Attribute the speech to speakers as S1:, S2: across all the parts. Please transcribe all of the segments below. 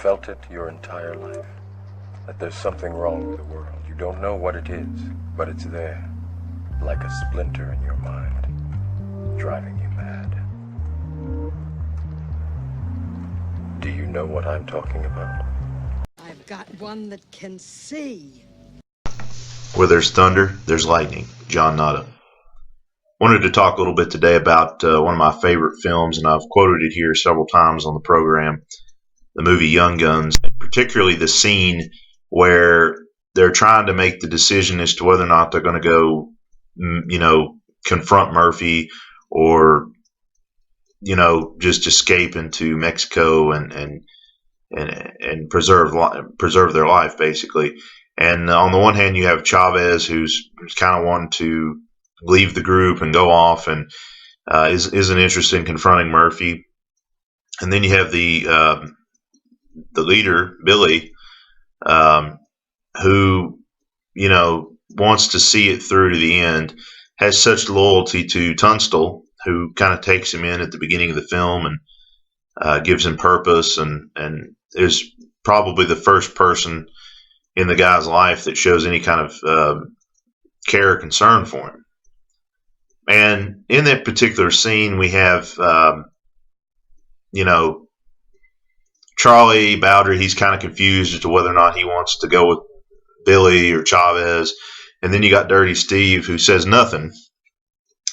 S1: felt it your entire life, that there's something wrong with the world. You don't know what it is, but it's there, like a splinter in your mind, driving you mad. Do you know what I'm talking about?
S2: I've got one that can see.
S3: Where there's thunder, there's lightning. John Nada. Wanted to talk a little bit today about one of my favorite films, and I've quoted it here several times on the program, the movie Young Guns, particularly the scene where they're trying to make the decision as to whether or not they're going to go, confront Murphy or, just escape into Mexico and preserve their life, basically. And on the one hand, you have Chavez, who's kind of wanting to leave the group and go off, and isn't interested in confronting Murphy. And then you have the leader, Billy, who wants to see it through to the end, has such loyalty to Tunstall, who kind of takes him in at the beginning of the film and gives him purpose, and is probably the first person in the guy's life that shows any kind of care or concern for him. And in that particular scene, we have, Charlie Bowder. He's kind of confused as to whether or not he wants to go with Billy or Chavez. And then you got Dirty Steve, who says nothing.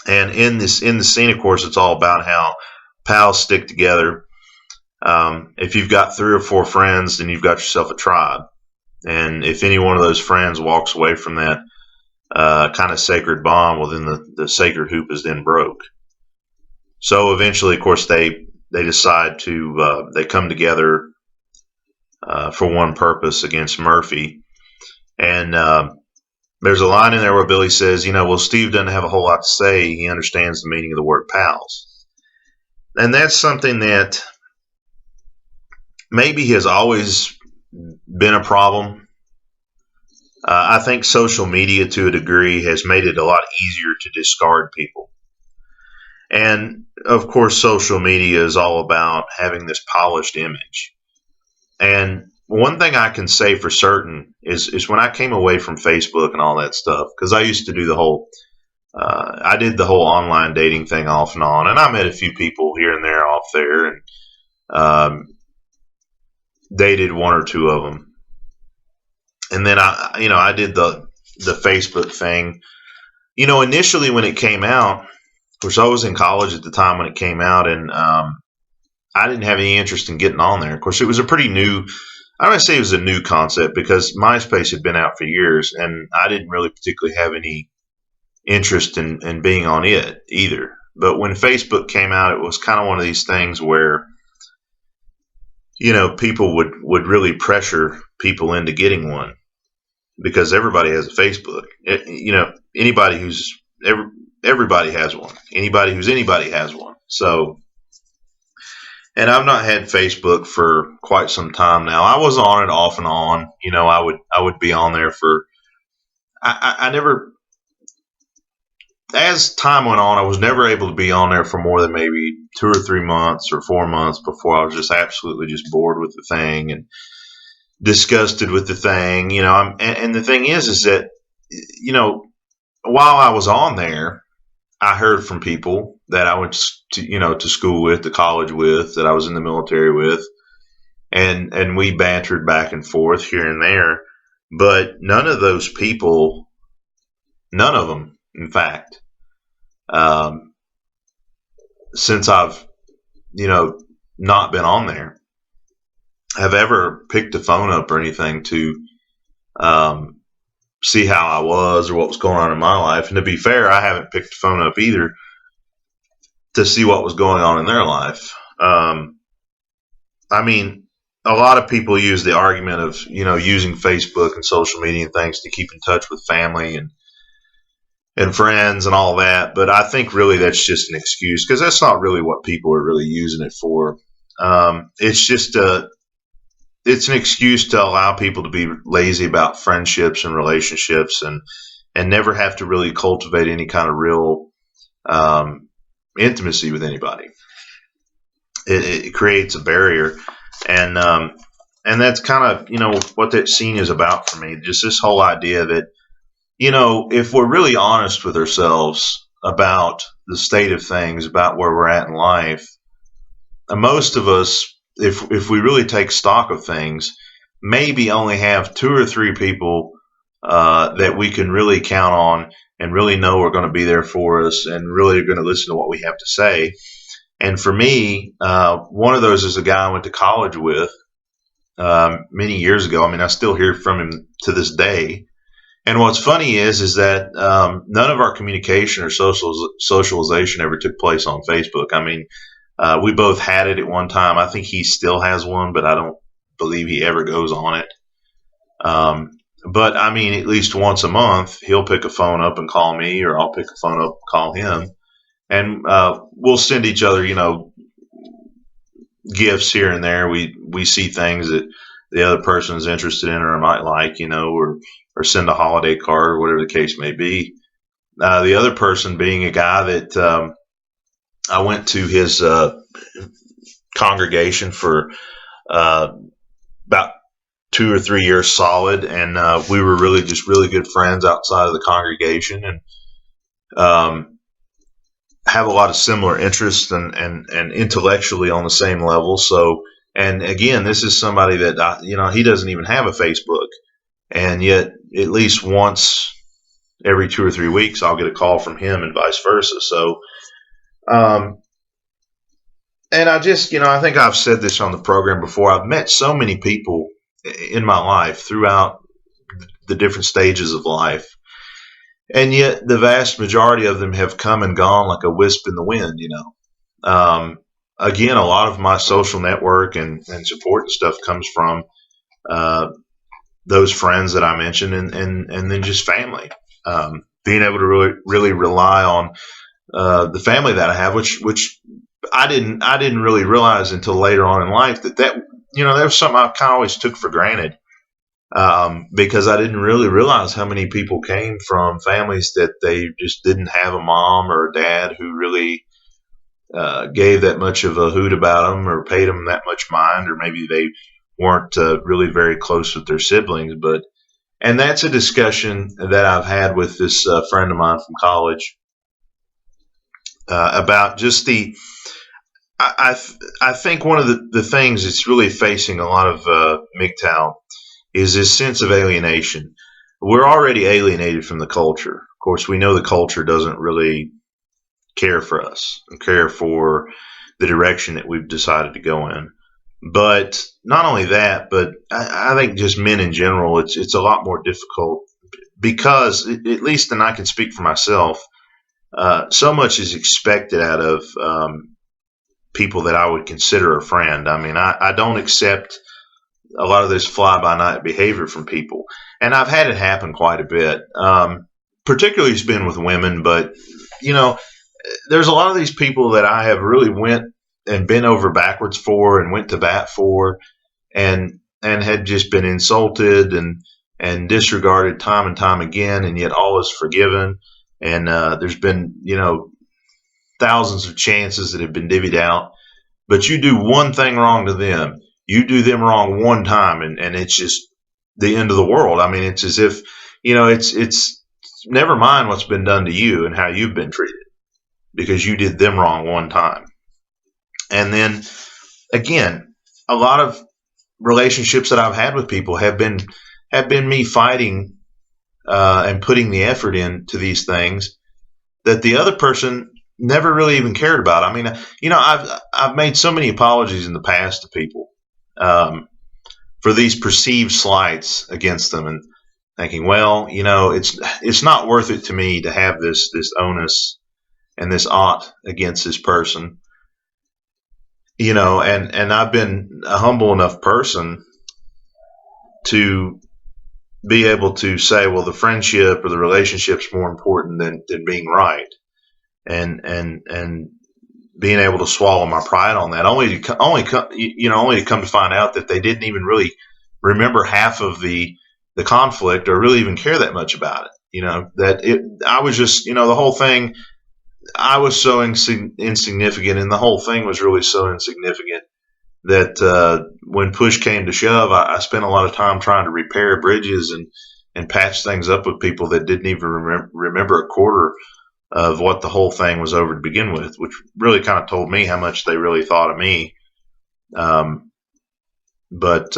S3: And in the scene, of course, it's all about how pals stick together. If you've got 3 or 4 friends, then you've got yourself a tribe. And if any one of those friends walks away from that kind of sacred bond, well, then the sacred hoop is then broke. So eventually, of course, they decide to they come together for one purpose against Murphy. And there's a line in there where Billy says, well, Steve doesn't have a whole lot to say. He understands the meaning of the word pals. And that's something that maybe has always been a problem. I think social media, to a degree, has made it a lot easier to discard people. And, of course, social media is all about having this polished image. And one thing I can say for certain is when I came away from Facebook and all that stuff, because I used to do I did the whole online dating thing off and on, and I met a few people here and there off there, and dated 1 or 2 of them. And then I did the Facebook thing. Initially when it came out, of course, I was in college at the time when it came out, and I didn't have any interest in getting on there. Of course, it was a pretty new, I don't want to say it was a new concept, because MySpace had been out for years, and I didn't really particularly have any interest in being on it either. But when Facebook came out, it was kind of one of these things where, people would really pressure people into getting one, because everybody has a Facebook. Everybody has one. Anybody who's anybody has one. So, and I've not had Facebook for quite some time now. I was on it off and on. I would be on there for. I never. As time went on, I was never able to be on there for more than maybe 2 or 3 months or 4 months before I was just absolutely just bored with the thing and disgusted with the thing. And the thing is that, while I was on there, I heard from people that I went to school with, to college with, that I was in the military with, and we bantered back and forth here and there. But none of those people, none of them, in fact, since I've, not been on there, have ever picked the phone up or anything to see how I was or what was going on in my life. And to be fair, I haven't picked the phone up either to see what was going on in their life. A lot of people use the argument of, using Facebook and social media and things to keep in touch with family and friends and all that. But I think really that's just an excuse, because that's not really what people are really using it for. It's just it's an excuse to allow people to be lazy about friendships and relationships, and never have to really cultivate any kind of real intimacy with anybody. It creates a barrier. And And that's kind of, what that scene is about for me. Just this whole idea that, if we're really honest with ourselves about the state of things, about where we're at in life, most of us, if we really take stock of things, maybe only have two or three people that we can really count on and really know are going to be there for us and really are going to listen to what we have to say. And for me, one of those is a guy I went to college with many years ago. I mean, I still hear from him to this day. And what's funny is that none of our communication or socialization ever took place on Facebook. I mean, we both had it at one time. I think he still has one, but I don't believe he ever goes on it. But I mean, at least once a month, he'll pick a phone up and call me, or I'll pick a phone up and call him, and we'll send each other, gifts here and there. We see things that the other person is interested in or might like, or send a holiday card or whatever the case may be. The other person being a guy that I went to his congregation for about 2 or 3 years solid, and we were really good friends outside of the congregation, and have a lot of similar interests and intellectually on the same level. So, and again, this is somebody that he doesn't even have a Facebook, and yet at least once every 2 or 3 weeks I'll get a call from him and vice versa. So, and I just, I think I've said this on the program before. I've met so many people in my life throughout the different stages of life, and yet the vast majority of them have come and gone like a wisp in the wind. Again, a lot of my social network and support and stuff comes from those friends that I mentioned, and then just family. Being able to really rely on the family that I have, which I didn't really realize until later on in life that that was something I kind of always took for granted, because I didn't really realize how many people came from families that they just didn't have a mom or a dad who really gave that much of a hoot about them or paid them that much mind, or maybe they weren't really very close with their siblings. And that's a discussion that I've had with this friend of mine from college about just I think one of the things that's really facing a lot of MGTOW is this sense of alienation. We're already alienated from the culture. Of course, we know the culture doesn't really care for us and care for the direction that we've decided to go in. But not only that, but I think just men in general, it's a lot more difficult because, at least, and I can speak for myself, so much is expected out of people that I would consider a friend. I mean, I don't accept a lot of this fly-by-night behavior from people, and I've had it happen quite a bit. Particularly, it's been with women, but there's a lot of these people that I have really went and been over backwards for and went to bat for, and had just been insulted and disregarded time and time again, and yet all is forgiven. And there's been thousands of chances that have been divvied out, but you do one thing wrong to them, you do them wrong one time, and it's just the end of the world. I mean, it's as if it's never mind what's been done to you and how you've been treated, because you did them wrong one time. And then again, a lot of relationships that I've had with people have been me fighting and putting the effort into these things that the other person never really even cared about. I mean, I've made so many apologies in the past to people for these perceived slights against them, and thinking, well, it's not worth it to me to have this onus and this ought against this person. And I've been a humble enough person to be able to say, well, the friendship or the relationship's more important than being right, and being able to swallow my pride on that, only to come to find out that they didn't even really remember half of the conflict or really even care that much about it. I was just, the whole thing, I was so insignificant, and the whole thing was really so insignificant that when push came to shove, I spent a lot of time trying to repair bridges and patch things up with people that didn't even remember a quarter of what the whole thing was over to begin with, which really kind of told me how much they really thought of me. But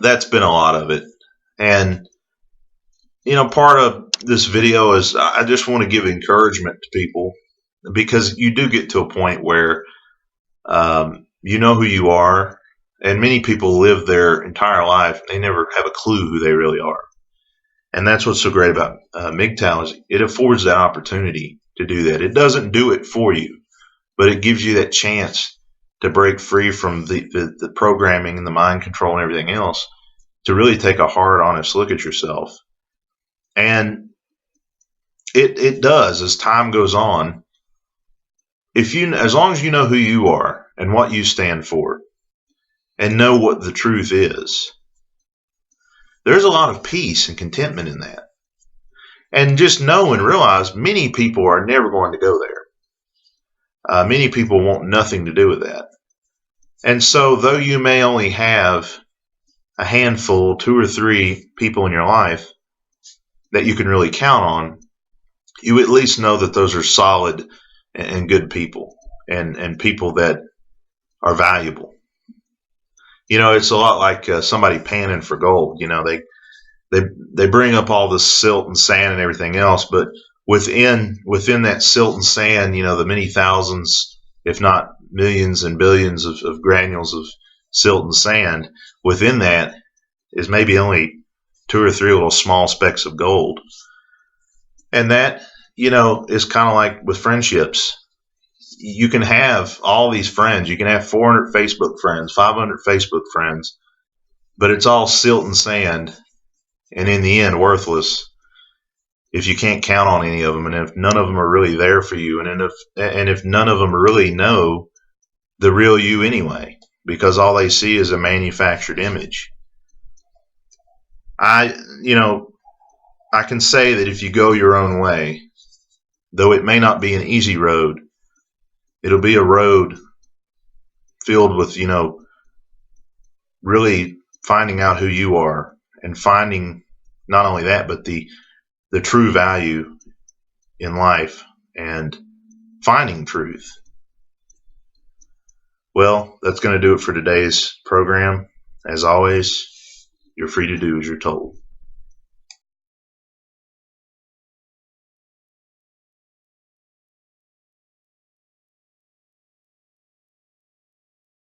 S3: that's been a lot of it. And, part of this video is I just want to give encouragement to people, because you do get to a point where you know who you are, and many people live their entire life. They never have a clue who they really are. And that's what's so great about MGTOW is it affords that opportunity to do that. It doesn't do it for you, but it gives you that chance to break free from the programming and the mind control and everything else, to really take a hard, honest look at yourself. And it does, as time goes on, as long as you know who you are and what you stand for and know what the truth is, there's a lot of peace and contentment in that. And just know and realize many people are never going to go there. Many people want nothing to do with that. And so, though you may only have a handful, 2 or 3 people in your life that you can really count on, you at least know that those are solid and good people, and people that are valuable. It's a lot like somebody panning for gold. They bring up all this silt and sand and everything else, but within that silt and sand, the many thousands, if not millions and billions of granules of silt and sand, within that is maybe only 2 or 3 little small specks of gold. And that, is kind of like with friendships. You can have all these friends. You can have 400 Facebook friends, 500 Facebook friends, but it's all silt and sand, and in the end, worthless if you can't count on any of them, and if none of them are really there for you, and if none of them really know the real you anyway, because all they see is a manufactured image. I can say that if you go your own way, though it may not be an easy road, it'll be a road filled with, really finding out who you are, and finding not only that, but the true value in life, and finding truth. Well, that's going to do it for today's program. As always, you're free to do as you're told.